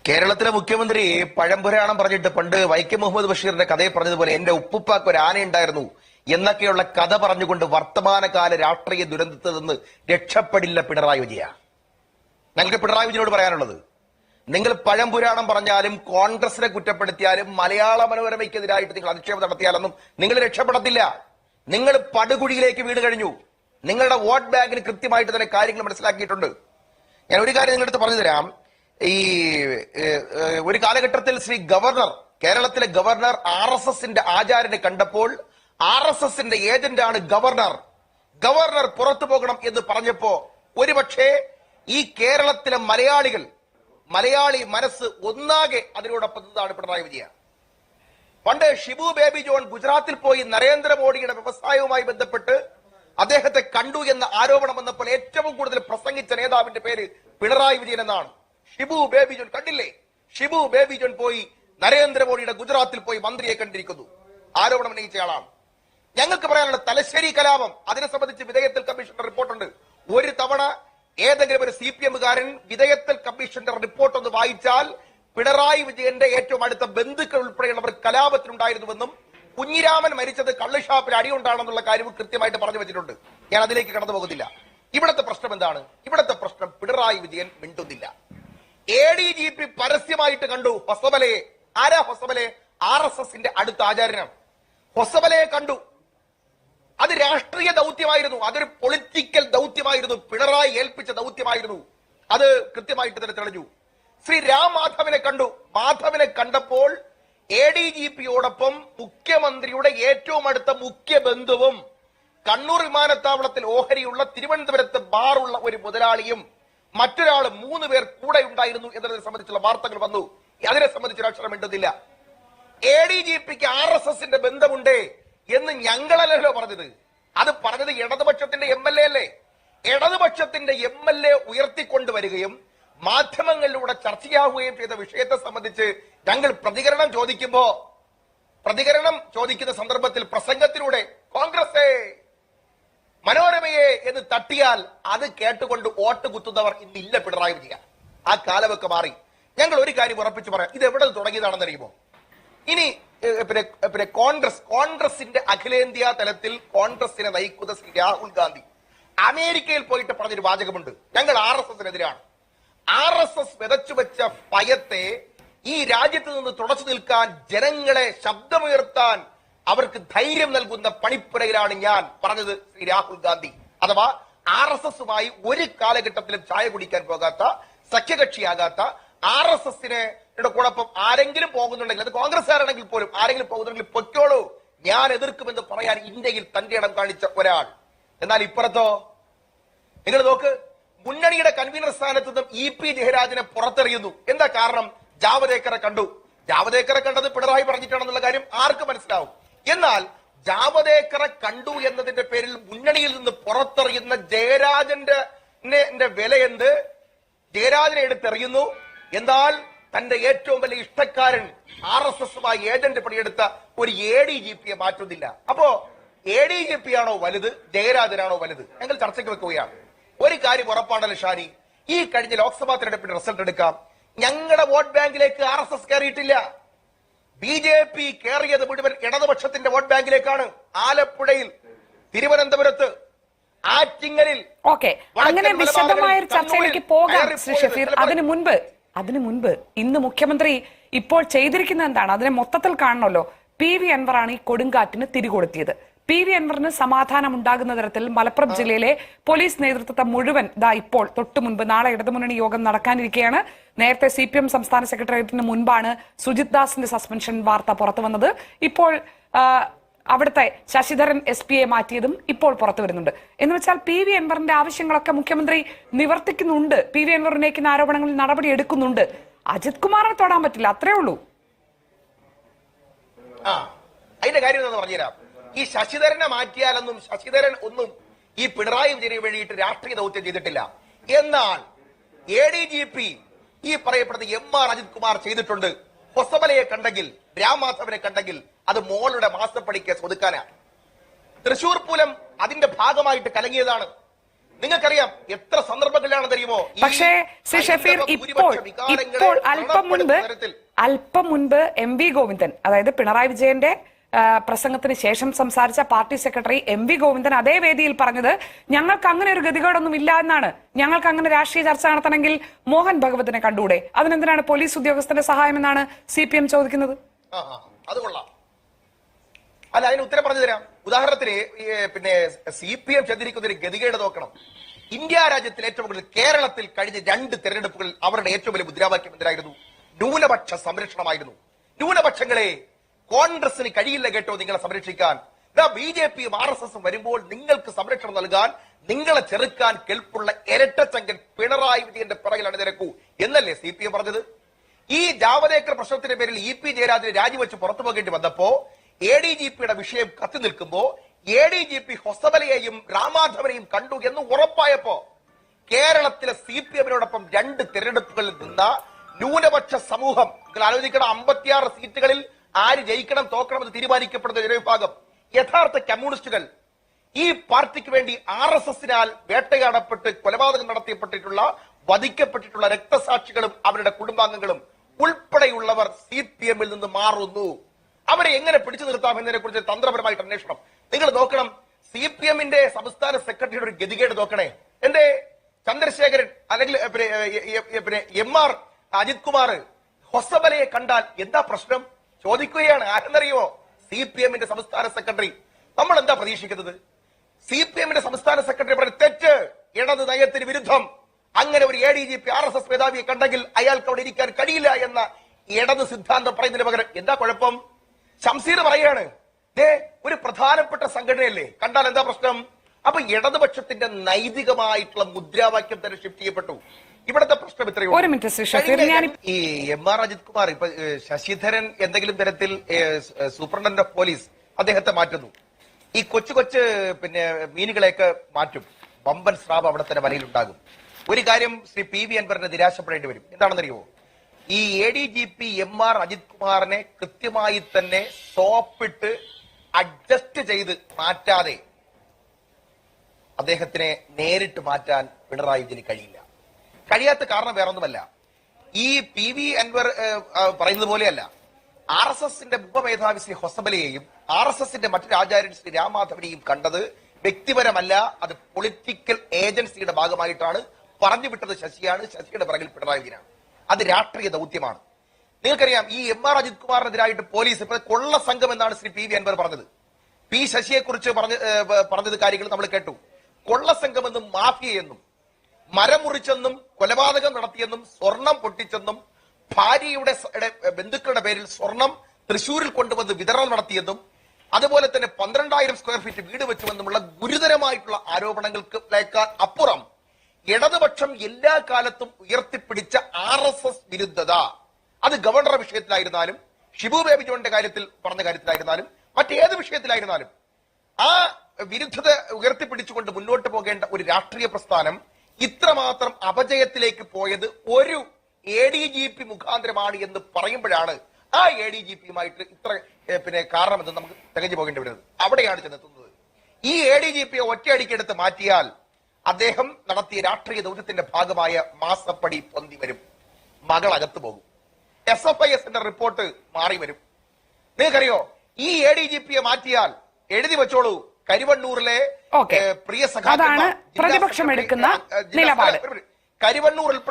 കേരളത്തിലെ മുഖ്യമന്ത്രി പഴംപുരാണം പറഞ്ഞിട്ട് പണ്ട് വൈക്കം മുഹമ്മദ് ബഷീറിന്റെ കഥയെ പറഞ്ഞതുപോലെ എന്റെ ഉപ്പുപ്പാക്ക് ഒരു ആന ഉണ്ടായിരുന്നു എന്നൊക്കെയുള്ള കഥ പറഞ്ഞുകൊണ്ട് വർത്തമാനകാല രാഷ്ട്രീയ ദുരന്തത്തിൽ നിന്ന് രക്ഷപ്പെടില്ല പിണറായി വിജയ. ഞങ്ങൾക്ക് പിണറായി വിജയനോട് പറയാനുള്ളത്, നിങ്ങൾ പഴംപുരാണം പറഞ്ഞാലും കോൺഗ്രസിനെ കുറ്റപ്പെടുത്തിയാലും മലയാള മനോരമയ്ക്കെതിരായിട്ട് നിങ്ങൾ അധിക്ഷേപം നടത്തിയാലൊന്നും നിങ്ങൾ രക്ഷപ്പെടത്തില്ല. നിങ്ങൾ പടുകുഴിയിലേക്ക് വീട് കഴിഞ്ഞു. നിങ്ങളുടെ വോട്ട് ബാങ്കിന് കൃത്യമായിട്ട് തന്നെ കാര്യങ്ങൾ മനസ്സിലാക്കിയിട്ടുണ്ട്. ഞാൻ ഒരു കാര്യം നിങ്ങളുടെ അടുത്ത് പറഞ്ഞു തരാം. ഈ ഒരു കാലഘട്ടത്തിൽ കേരളത്തിലെ ഗവർണർ RSSന്റെ ആചാര്യനെ കണ്ടപ്പോൾ RSSന്റെ ഏജന്റാണ് ഗവർണർ പുറത്തു പോകണം എന്ന് പറഞ്ഞപ്പോ ഒരുപക്ഷെ ഈ കേരളത്തിലെ മലയാളി മനസ്സ് ഒന്നാകെ അതിനോടൊപ്പം നിന്നതാണ് പിണറായി വിജയ. പണ്ട് ഷിബു ബേബി ജോൺ ഗുജറാത്തിൽ പോയി നരേന്ദ്രമോദിയുടെ വ്യവസായവുമായി ബന്ധപ്പെട്ട് അദ്ദേഹത്തെ കണ്ടു എന്ന ആരോപണം വന്നപ്പോൾ ഏറ്റവും കൂടുതൽ പ്രസംഗിച്ച നേതാവിന്റെ പേര് പിണറായി വിജയൻ എന്നാണ്. ഷിബു ബേബി ജോൺ കണ്ടില്ലേ? ഷിബു ബേബി ജോൺ പോയി നരേന്ദ്രമോദിയുടെ ഗുജറാത്തിൽ പോയി മന്ത്രിയെ കണ്ടിരിക്കുന്നു. ആരോപണം ഉന്നയിച്ചയാളാണ്. ഞങ്ങൾക്ക് പറയാനുള്ള തലശ്ശേരി കലാപം, അതിനെ സംബന്ധിച്ച് വിധേയത്തിൽ കമ്മീഷന്റെ റിപ്പോർട്ടുണ്ട്. ഒരു തവണ ഏതെങ്കിലും ഒരു CPM-കാരൻ വിധേയത്തിൽ കമ്മീഷന്റെ റിപ്പോർട്ട് ഒന്ന് വായിച്ചാൽ പിണറായി വിജയന്റെ ഏറ്റവും അടുത്ത ബന്ധുക്കൾ ഉൾപ്പെടെയുള്ളവർ കലാപത്തിലുണ്ടായിരുന്നുവെന്നും കുഞ്ഞിരാമൻ മരിച്ചത് കള്ളുഷാപ്പിൽ അടിയുണ്ടാണെന്നുള്ള കാര്യവും കൃത്യമായിട്ട് പറഞ്ഞു വെച്ചിട്ടുണ്ട്. ഞാൻ അതിലേക്ക് കടന്നു പോകുന്നില്ല. ഇവിടത്തെ പ്രശ്നം എന്താണ്? ഇവിടത്തെ പ്രശ്നം പിണറായി വിജയൻ മിണ്ടുന്നില്ല. ADGP പരസ്യമായിട്ട് കണ്ടു ഹൊസബലയെ. ആരാ ഹൊസബലെ? RSSന്റെ അടുത്ത ആചാര്യനാണ്. ഹൊസബലയെ കണ്ടു. അത് രാഷ്ട്രീയ ദൗത്യമായിരുന്നു. അതൊരു പൊളിറ്റിക്കൽ ദൗത്യമായിരുന്നു. പിണറായി ഏൽപ്പിച്ച ദൗത്യമായിരുന്നു. അത് കൃത്യമായിട്ട് തന്നെ തെളിഞ്ഞു. ശ്രീ രാം മാധവനെ കണ്ടു. മാധവനെ കണ്ടപ്പോൾ ADGPയോടൊപ്പം മുഖ്യമന്ത്രിയുടെ ഏറ്റവും അടുത്ത മുഖ്യ ബന്ധുവും കണ്ണൂർ വിമാനത്താവളത്തിൽ ഓഹരിയുള്ള തിരുവനന്തപുരത്ത് ബാറുള്ള ഒരു മുതലാളിയും മറ്റൊരാളും 3 പേർ കൂടെ ഉണ്ടായിരുന്നു എന്നതിനെ സംബന്ധിച്ചുള്ള വാർത്തകൾ വന്നു. അതിനെ സംബന്ധിച്ച് അക്ഷരം മിണ്ടുന്നില്ല. ADGPക്ക് RSSന്റെ ബന്ധമുണ്ട് എന്ന് ഞങ്ങളല്ലല്ലോ പറഞ്ഞത്. അത് പറഞ്ഞത് ഇടതുപക്ഷത്തിന്റെ MLA അല്ലേ? ഇടതുപക്ഷത്തിന്റെ MLA ഉയർത്തിക്കൊണ്ടുവരികയും മാധ്യമങ്ങളിലൂടെ ചർച്ചയാവുകയും ചെയ്ത വിഷയത്തെ സംബന്ധിച്ച് ഞങ്ങൾ പ്രതികരണം ചോദിക്കുന്ന സന്ദർഭത്തിൽ പ്രസംഗത്തിലൂടെ കോൺഗ്രസേ മനോരമയെ എന്ന് തട്ടിയാൽ അത് കേട്ടുകൊണ്ട് വോട്ട് കുത്തുന്നവർ ഇന്നില്ല പിണറായി വിജയ. ആ കാലമൊക്കെ മാറി. ഞങ്ങൾ ഒരു കാര്യം ഉറപ്പിച്ചു പറയാം, ഇത് എവിടെ തുടങ്ങിയതാണെന്ന് അറിയുമോ? ഇനി പിന്നെ കോൺഗ്രസിന്റെ അഖിലേന്ത്യാ തലത്തിൽ കോൺഗ്രസിനെ നയിക്കുന്ന ശ്രീ രാഹുൽ ഗാന്ധി അമേരിക്കയിൽ പോയിട്ട് പറഞ്ഞൊരു വാചകമുണ്ട്, ഞങ്ങൾ RSSനെതിരാണ്. RSS വിതച്ചു വെച്ച ഭയത്തെ ഈ രാജ്യത്ത് നിന്ന് തുടച്ചു നിൽക്കാൻ, ജനങ്ങളെ ശബ്ദമുയർത്താൻ അവർക്ക് ധൈര്യം നൽകുന്ന പണിപ്പുരയിലാണ് ഞാൻ പറഞ്ഞത് ശ്രീ രാഹുൽ ഗാന്ധി. അഥവാ RSSുമായി ഒരു കാലഘട്ടത്തിലും ചായ കുടിക്കാൻ പോകാത്ത, സഖ്യകക്ഷിയാകാത്ത, RSSനെ കൂടൊപ്പം ആരെങ്കിലും പോകുന്നുണ്ടെങ്കിൽ, അത് കോൺഗ്രസ്സുകാരാണെങ്കിൽ പോലും ആരെങ്കിലും പോകുന്നുണ്ടെങ്കിൽ പൊയ്ക്കോളൂ, ഞാൻ എതിർക്കുമെന്ന് പറയാൻ ഇന്ത്യയിൽ തന്റെ ഇടം കാണിച്ച ഒരാൾ. എന്നാൽ ഇപ്പുറത്തോ നിങ്ങൾ നോക്ക്, മുന്നണിയുടെ കൺവീനർ സ്ഥാനത്ത് നിന്നും EP ജയരാജനെ പുറത്തെറിയുന്നു. എന്താ കാരണം? ജാവദേക്കറെ കണ്ടു. ജാവദേക്കറെ കണ്ടത് പിണറായി പറഞ്ഞിട്ടാണെന്നുള്ള കാര്യം ആർക്ക് മനസ്സിലാവും? എന്നാൽ ജാവദേക്കറെ കണ്ടു എന്നതിന്റെ പേരിൽ മുന്നണിയിൽ നിന്ന് പുറത്തെറിയുന്ന ജയരാജന്റെ വില എന്ത്? ജയരാജനെ എടുത്തെറിയുന്നു. എന്നാൽ തന്റെ ഏറ്റവും വലിയ ഇഷ്ടക്കാരൻ RSSുമായി ഏജന്റ് പണിയെടുത്ത ഒരു ADGPയെ മാറ്റുന്നില്ല. അപ്പോ ADGP ആണോ വലുത്, ജയരാജനാണോ വലുത്? ഞങ്ങൾ ചർച്ചയ്ക്ക് വെക്കുകയാണ്. ഒരു കാര്യം ഉറപ്പാണല്ലോ ഷാനി, ഈ കഴിഞ്ഞ ലോക്സഭാ തെരഞ്ഞെടുപ്പിന്റെ റിസൾട്ട് എടുക്കാം. ഞങ്ങളുടെ വോട്ട് ബാങ്കിലേക്ക് RSS കയറിയിട്ടില്ല. BJP കയറിയത് മുഴുവൻ ഇടതുപക്ഷത്തിന്റെ വോട്ട് ബാങ്കിലേക്കാണ്. ആലപ്പുഴയിൽ, തിരുവനന്തപുരത്ത്, ആറ്റിങ്ങലിൽ. ഓക്കെ, അങ്ങനെ വിശദമായ ഒരു ചർച്ചയിലേക്ക് പോകാം ശ്രീ ഷഫീർ. അതിനു മുൻപ് ഇന്ന് മുഖ്യമന്ത്രി ഇപ്പോൾ ചെയ്തിരിക്കുന്ന എന്താണ്? അതിനെ മൊത്തത്തിൽ കാണണമല്ലോ. PV അൻവറാണ് ഈ കൊടുങ്കാറ്റിന് തിരികൊളുത്തിയത്. PV അൻവറിന് സമാധാനം ഉണ്ടാകുന്ന തരത്തിൽ മലപ്പുറം ജില്ലയിലെ പോലീസ് നേതൃത്വത്തെ മുഴുവൻ ഇപ്പോൾ തൊട്ടു മുൻപ് നാളെ ഇടതുമുന്നണി യോഗം നടക്കാനിരിക്കുകയാണ്. നേരത്തെ CPM സംസ്ഥാന സെക്രട്ടേറിയറ്റിന് മുൻപാണ് സുജിത് ദാസിന്റെ സസ്പെൻഷൻ വാർത്ത പുറത്തു വന്നത്. ഇപ്പോൾ അവിടുത്തെ ശശിധരൻ SP-യെ മാറ്റിയതും ഇപ്പോൾ പുറത്തു വരുന്നുണ്ട്. എന്ന് വെച്ചാൽ PV അൻവറിന്റെ ആവശ്യങ്ങളൊക്കെ മുഖ്യമന്ത്രി നിവർത്തിക്കുന്നുണ്ട്. PV അൻവർ ഉന്നയിക്കുന്ന ആരോപണങ്ങളിൽ നടപടി എടുക്കുന്നുണ്ട്. അജിത് കുമാറിനെ തൊടാൻ പറ്റില്ല, അത്രേ ഉള്ളൂ. അതിന്റെ കാര്യം എന്ന് പറഞ്ഞുതരാം. ഈ ശശിധരനെ മാറ്റിയാലൊന്നും ശശിധരൻ ഒന്നും ഈ പിണറായി വിജയനെ വഴിയിട്ട് രാഷ്ട്രീയ ദൗത്യം ചെയ്തിട്ടില്ല. എന്നാൽ ADGP ഈ പറയപ്പെടുന്ന MR അജിത് കുമാർ ചെയ്തിട്ടുണ്ട്. ഹൊസബലയെ കണ്ടെങ്കിൽ, രാംമാധവനെ കണ്ടെങ്കിൽ അത് മോളുടെ മാസപ്പടി കേസ് ഒതുക്കാനാണ്. തൃശൂർ പൂരം അതിന്റെ ഭാഗമായിട്ട് കലങ്ങിയതാണ്. നിങ്ങൾക്കറിയാം എത്ര സന്ദർഭങ്ങളിലാണെന്ന് അറിയുമോ? പക്ഷേ ശ്രീ ഷഫീർ, ഇപ്പോൾ അല്പം മുൻപ് MV ഗോവിന്ദൻ, അതായത് പിണറായി വിജയന്റെ പ്രസംഗത്തിന് ശേഷം സംസാരിച്ച പാർട്ടി സെക്രട്ടറി MV ഗോവിന്ദൻ അതേ വേദിയിൽ പറഞ്ഞത് ഞങ്ങൾക്ക് അങ്ങനെ ഒരു ഗതികേടൊന്നും ഇല്ല എന്നാണ്. ഞങ്ങൾക്ക് അങ്ങനെ രാഷ്ട്രീയ ചർച്ച നടത്തണമെങ്കിൽ മോഹൻ ഭഗവതിനെ കണ്ടൂടെ, അതിനെന്തിനാണ് പോലീസ് ഉദ്യോഗസ്ഥന്റെ സഹായം എന്നാണ് CPM ചോദിക്കുന്നത്. അത് കൊള്ളാം. അല്ല, അതിന് ഉത്തരം പറഞ്ഞു തരാം. ഉദാഹരണത്തിന് പിന്നെ CPM ചെന്നിരിക്കുന്ന ഒരു ഗതികേട് നോക്കണം. ഇന്ത്യ രാജ്യത്തിൽ ഏറ്റവും കൂടുതൽ കേരളത്തിൽ കഴിഞ്ഞ 2 തെരഞ്ഞെടുപ്പുകളിൽ അവരുടെ ഏറ്റവും വലിയ മുദ്രാവാക്യം എന്തിനായിരുന്നു? ന്യൂനപക്ഷ സംരക്ഷണമായിരുന്നു. ന്യൂനപക്ഷങ്ങളെ കോൺഗ്രസിന് കഴിയില്ല കേട്ടോ നിങ്ങളെ സംരക്ഷിക്കാൻ. BJPയും RSSും വരുമ്പോൾ നിങ്ങൾക്ക് സംരക്ഷണം നൽകാൻ, നിങ്ങളെ ചെറുക്കാൻ കെൽപ്പുള്ള ഇരട്ടച്ചങ്കൻ പിണറായി വിജയന്റെ പിറകിൽ അണിനിരക്കൂ എന്നല്ലേ CPM പറഞ്ഞത്? ഈ ജാവദേക്കർ പ്രശ്നത്തിന്റെ പേരിൽ EP ജയരാജനെ രാജിവെച്ച് പുറത്തു പോകേണ്ടി വന്നപ്പോ ADGPയുടെ വിഷയം കത്തി നിൽക്കുമ്പോ ADGP ഹൊസബലയെയും രാമാധവനെയും കണ്ടു എന്ന് ഉറപ്പായപ്പോ കേരളത്തിലെ CPMനോടൊപ്പം 2 തെരഞ്ഞെടുപ്പുകളിൽ നിന്ന ന്യൂനപക്ഷ സമൂഹം, നിങ്ങൾ ആലോചിക്കണം, 56 സീറ്റുകളിൽ ആര് ജയിക്കണം തോക്കണമെന്ന് തീരുമാനിക്കപ്പെടുന്ന ജനവിഭാഗം, യഥാർത്ഥ കമ്മ്യൂണിസ്റ്റുകൾ, ഈ പാർട്ടിക്ക് വേണ്ടി RSSനാൽ വേട്ടയാടപ്പെട്ട് കൊലപാതകം നടത്തിയപ്പെട്ടിട്ടുള്ള, വധിക്കപ്പെട്ടിട്ടുള്ള രക്തസാക്ഷികളും അവരുടെ കുടുംബാംഗങ്ങളും ഉൾപ്പെടെയുള്ളവർ CPMൽ നിന്ന് മാറുന്നു. അവരെ എങ്ങനെ പിടിച്ചു നിർത്താം എന്നതിനെ കുറിച്ച് തന്ത്രപരമായിട്ട് അന്വേഷണം. നിങ്ങൾ നോക്കണം, CPMന്റെ സംസ്ഥാന സെക്രട്ടറിയുടെ ഒരു ഗതികേട് നോക്കണേ. എന്റെ ചന്ദ്രശേഖരൻ അല്ലെങ്കിൽ MR അജിത് കുമാർ ഹൊസബലയെ കണ്ടാൽ എന്താ പ്രശ്നം ചോദിക്കുകയാണ്. ആരെന്നറിയോ? CPMന്റെ സംസ്ഥാന സെക്രട്ടറി. നമ്മൾ എന്താ പ്രതീക്ഷിക്കുന്നത്? CPMന്റെ സംസ്ഥാന സെക്രട്ടറി പറഞ്ഞ തെറ്റ്, ഇടത് നയത്തിന് വിരുദ്ധം. അങ്ങനെ ഒരു ADGP RSS മേധാവിയെ കണ്ടെങ്കിൽ അയാൾക്ക് അവിടെ ഇരിക്കാൻ കഴിയില്ല എന്ന ഇടത് സിദ്ധാന്തം പറയുന്നതിന് പകരം എന്താ കുഴപ്പം? ശംസീർ പറയാണ്, ഒരു പ്രധാനപ്പെട്ട സംഘടനയല്ലേ, കണ്ടാൽ എന്താ പ്രശ്നം? അപ്പൊ ഇടതുപക്ഷത്തിന്റെ നൈതികമായിട്ടുള്ള മുദ്രാവാക്യം തന്നെ ഷിഫ്റ്റ് ചെയ്യപ്പെട്ടു. ഇവിടത്തെ പ്രശ്നം ഇത്രയും. ഈ MR അജിത് കുമാർ, ഇപ്പൊ ശശിധരൻ എന്തെങ്കിലും തരത്തിൽ സൂപ്രണ്ടന്റ് ഓഫ് പോലീസ് അദ്ദേഹത്തെ മാറ്റുന്നു. ഈ കൊച്ചു പിന്നെ മീനുകളെയൊക്കെ മാറ്റും. വമ്പൻ സ്രാവ് അവിടെ തന്നെ വലയിലുണ്ടാകും. ഒരു കാര്യം ശ്രീ PV അൻവറിനെ നിരാശപ്പെടേണ്ടി വരും. എന്താണെന്നറിയുമോ? ഈ ADGP MR അജിത് കുമാറിനെ കൃത്യമായി തന്നെ സോപ്പിട്ട് അഡ്ജസ്റ്റ് ചെയ്ത് മാറ്റാതെ അദ്ദേഹത്തിനെ നേരിട്ട് മാറ്റാൻ പിണറായി വിജയന് കഴിയില്ല. കഴിയാത്ത കാരണം വേറൊന്നുമല്ല, ഈ PV അൻവർ പറയുന്നത് പോലെയല്ല. RSSന്റെ ഉപമേധാവി ശ്രീ ഹൊസബലയെയും RSSന്റെ മറ്റൊരു ആചാര്യൻ ശ്രീ രാമാധവനെയും കണ്ടത് വ്യക്തിപരമല്ല, അത് പൊളിറ്റിക്കൽ ഏജൻസിയുടെ ഭാഗമായിട്ടാണ്. പറഞ്ഞു വിട്ടത് ശശിയാണ്, ശശിയുടെ പിറകിൽ പിണറായി വിജയനാണ്. അത് രാഷ്ട്രീയ ദൗത്യമാണ്. നിങ്ങൾക്കറിയാം, ഈ MR അജിത് കുമാറിനെതിരായിട്ട് പോലീസ് ഇപ്പൊ കൊള്ള സംഘം എന്നാണ് ശ്രീ PV അൻവർ പറഞ്ഞത്. P ശശിയെ കുറിച്ച് പറഞ്ഞത് കാര്യങ്ങൾ നമ്മൾ കേട്ടു. കൊള്ള സംഘമെന്നും മാഫിയയെന്നും മരം മുറിച്ചെന്നും കൊലപാതകം നടത്തിയെന്നും സ്വർണം പൊട്ടിച്ചെന്നും ഭാര്യയുടെ ബന്ധുക്കളുടെ പേരിൽ സ്വർണം തൃശൂരിൽ കൊണ്ടുവന്ന് വിതരണം നടത്തിയെന്നും അതുപോലെ തന്നെ 12,000 സ്ക്വയർ ഫീറ്റ് വീട് വെച്ചുവെന്നുമുള്ള ഗുരുതരമായിട്ടുള്ള ആരോപണങ്ങൾക്ക് അപ്പുറം ഇടതുപക്ഷം എല്ലാ കാലത്തും ഉയർത്തിപ്പിടിച്ച RSS വിരുദ്ധത, അത് ഗവർണറുടെ വിഷയത്തിലായിരുന്നാലും ഷിബു ബേബി ജോണിന്റെ കാര്യത്തിൽ പറഞ്ഞ കാര്യത്തിലായിരുന്നാലും മറ്റേത് വിഷയത്തിലായിരുന്നാലും ആ വിരുദ്ധത ഉയർത്തിപ്പിടിച്ചുകൊണ്ട് മുന്നോട്ട് പോകേണ്ട ഒരു രാഷ്ട്രീയ പ്രസ്ഥാനം ഇത്രമാത്രം അപജയത്തിലേക്ക് പോയത് ഒരു ADGP മുഖാന്തരമാണ് എന്ന് പറയുമ്പോഴാണ് ആ ADGPയുമായിട്ട് ഇത്ര പിന്നെ കാരണമെന്ന് നമുക്ക് തികഞ്ഞു പോകേണ്ടി വരുന്നത്. അവിടെയാണ് ചെന്നെത്തുന്നത്. ഈ ADGPയെ ഒറ്റയടിക്കെടുത്ത് മാറ്റിയാൽ അദ്ദേഹം നടത്തിയ രാഷ്ട്രീയ ദൗത്യത്തിന്റെ ഭാഗമായ മാസപ്പടി പൊന്തി വരും. മകൾ അകത്തു പോകും. SFISന്റെ റിപ്പോർട്ട് മാറി വരും. നിങ്ങൾക്കറിയോ, ഈ ADGPയെ മാറ്റിയാൽ എഴുതി വെച്ചോളൂ, കരിവണ്ണൂരിലെ പ്രിയ സഖാക്കൾ, പ്രതിപക്ഷം എടുക്കുന്ന നിലപാട്, കരിവണ്ണൂരിൽ